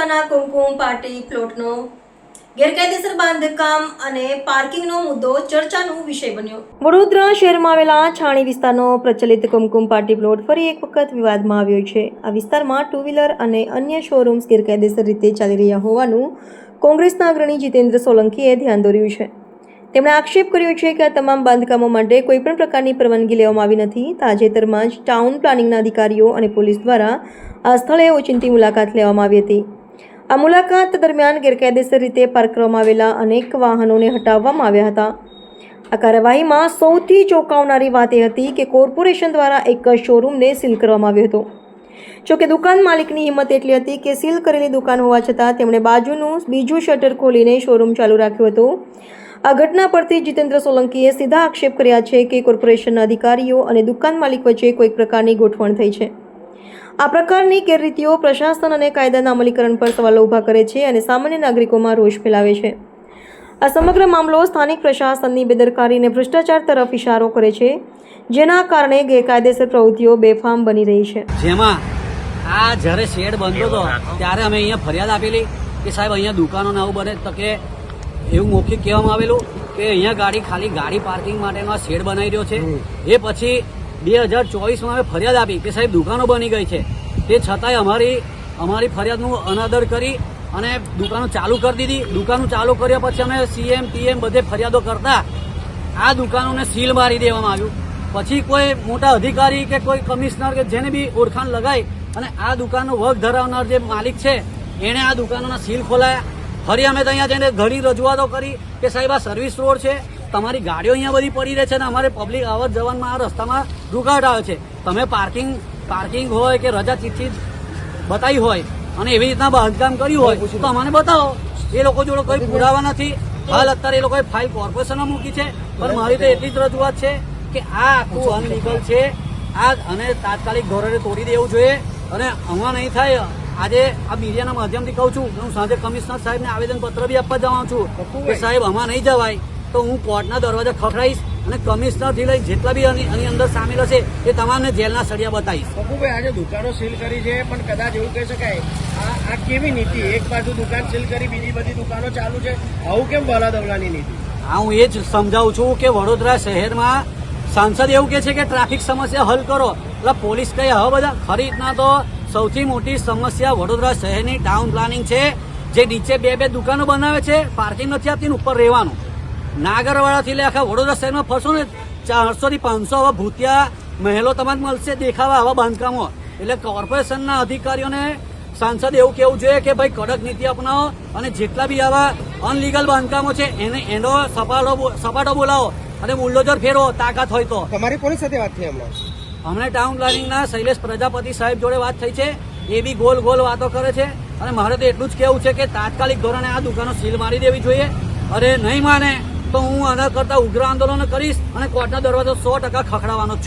વિસ્તારના કુમકુમ પાર્ટી પ્લોટનો ગેરકાયદેસર બાંધકામ અને પાર્કિંગનો મુદ્દો ચર્ચાનો વિષય બન્યો. વડોદરા શહેરમાં આવેલા છાણી વિસ્તારનો પ્રચલિત કુમકુમ પાર્ટી પ્લોટ ફરી એક વખત વિવાદમાં આવ્યો છે. આ વિસ્તારમાં ટુ વ્હીલર અને અન્ય શોરૂમ્સ ગેરકાયદેસર રીતે ચાલી રહ્યા હોવાનું કોંગ્રેસના અગ્રણી જીતેન્દ્ર સોલંકીએ ધ્યાન દોર્યું છે. તેમણે આક્ષેપ કર્યો છે કે આ તમામ બાંધકામો માટે કોઈપણ પ્રકારની પરવાનગી લેવામાં આવી નથી. તાજેતરમાં જ ટાઉન પ્લાનિંગના અધિકારીઓ અને પોલીસ દ્વારા આ સ્થળે ઓચિંતી મુલાકાત લેવામાં આવી હતી. આ મુલાકાત દરમિયાન ગેરકાયદેસર રીતે પાર્ક કરવામાં આવેલા અનેક વાહનોને હટાવવામાં આવ્યા હતા. આ કાર્યવાહીમાં સૌથી ચોંકાવનારી વાત એ હતી કે કોર્પોરેશન દ્વારા એક શોરૂમને સીલ કરવામાં આવ્યો હતો. જોકે દુકાન માલિકની હિંમત એટલી હતી કે સીલ કરેલી દુકાન હોવા છતાં તેમણે બાજુનું બીજું શટર ખોલીને શોરૂમ ચાલુ રાખ્યો હતો. આ ઘટના પરથી જીતેન્દ્ર સોલંકીએ સીધા આક્ષેપ કર્યા છે કે કોર્પોરેશનના અધિકારીઓ અને દુકાન માલિક વચ્ચે કોઈક પ્રકારની ગોઠવણ થઈ છે. આ પ્રકારની ગેરરીતિઓ પ્રશાસન અને કાયદાના અમલીકરણ પર સવાલો ઊભા કરે છે અને સામાન્ય નાગરિકોમાં રોષ ફેલાવે છે. આ સમગ્ર મામલો સ્થાનિક પ્રશાસનની બેદરકારી અને ભ્રષ્ટાચાર તરફ ઇશારો કરે છે, જેના કારણે ગેરકાયદેસર પ્રવૃત્તિઓ બેફામ બની રહી છે. જેમાં આ જ્યારે શેડ બંધો હતો ત્યારે અમે અહીંયા ફરિયાદ આપેલી કે સાહેબ અહીંયા દુકાનો ના આવું બને, તો કે એવું મૌખિક કહેવામાં આવેલું કે અહીંયા ખાલી ગાડી પાર્કિંગ માટેનો આ શેડ બનાવી રહ્યો છે. એ પછી 2024માં અમે ફરિયાદ આપી કે સાહેબ દુકાનો બની ગઈ છે, તે છતાંય અમારી ફરિયાદનું અનાદર કરી અને દુકાનો ચાલુ કરી દીધી. દુકાનો ચાલુ કર્યા પછી અમે CM PM બધે ફરિયાદો કરતા આ દુકાનોને સીલ મારી દેવામાં આવ્યું. પછી કોઈ મોટા અધિકારી કે કોઈ કમિશનર કે જેને બી ઓળખાણ લગાવી અને આ દુકાનનો વર્ગ ધરાવનાર જે માલિક છે એણે આ દુકાનોના સીલ ખોલાયા. ફરી અમે તો અહીંયા જઈને ઘણી રજૂઆતો કરી કે સાહેબ આ સર્વિસ રોડ છે, તમારી ગાડીઓ અહીંયા બધી પડી રહે છે અને અમારે પબ્લિક આવત જવામાં આ રસ્તામાં રૂકાવટ આવે છે. તમે પાર્કિંગ હોય કે રજા ચિઠ્ઠી બતાવી હોય અને એવી રીતના બાંધકામ કર્યું હોય તો અમને બતાવો. એ લોકો જોડે કોઈ પુરાવા નથી. હાલ અત્યારે એ લોકોએ ફાઇલ કોર્પોરેશનમાં મૂકી છે, પણ મારી તો એટલી જ રજૂઆત છે કે આ આખું અનલીગલ છે અને તાત્કાલિક ધોરણે તોડી દેવું જોઈએ. અને આમાં નહીં થાય, આજે આ મીડિયાના માધ્યમથી કહું છું, હું સાંજે કમિશનર સાહેબને આવેદનપત્ર બી આપવા જવાનું છું કે સાહેબ આમાં નહીં જવાય તો હું કોર્ટના દરવાજા ખખડાઈશ અને કમિશનરથી લઈ જેટલા બી આની અંદર સામેલ હશે એ તમામને જેલના સળિયા બતાવીશ. પપ્પુભાઈ, આજે દુકાનો સીલ કરી છે, પણ કદાચ એવું કહી શકાય આ કેવી નીતિ? એક બાજુ દુકાન સીલ કરી, બીજી બધી દુકાનો ચાલુ છે, આવું કેમ બલાદવલાની નીતિ? હા, હું એ જ સમજાવું છું કે વડોદરા શહેરમાં સાંસદ એવું કહે છે કે ટ્રાફિક સમસ્યા હલ કરો, એટલે પોલીસ કહે હવે બધા ખરી રીતના તો સૌથી મોટી સમસ્યા વડોદરા શહેરની ટાઉન પ્લાનિંગ છે, જે નીચે બે દુકાનો બનાવે છે, પાર્કિંગ નથી આપતી, ઉપર રહેવાનું. નાગરવાડાથી લે આખા વડોદરા શહેરમાં ફરશો ને 400 થી 500 આવા ભૂતિયા મહેલો તમને મળશે દેખાવા આવા બાંધકામો. એટલે કોર્પોરેશનના અધિકારીઓને સાંસદ એવું કહેવું જોઈએ કે ભાઈ કડક નીતિ અપનાવો અને જેટલા બી આવા અનલીગલ બાંધકામો છે એનો સપાટો બોલાવો અને બુલડોઝર ફેરવો તાકાત હોય તો. તમારી કોની સાથે વાત થઈ હમણાં? હમણાં ટાઉન પ્લાનિંગના શૈલેષ પ્રજાપતિ સાહેબ જોડે વાત થઈ છે. એ બી ગોલ વાતો કરે છે અને મારે તો એટલું જ કહેવું છે કે તાત્કાલિક ધોરણે આ દુકાનો સીલ મારી દેવી જોઈએ. અરે નહીં માને તો હું આના કરતા ઉગ્ર આંદોલન કરીશ અને કોર્ટના દરવાજો 100% ખખડાવવાનો છું.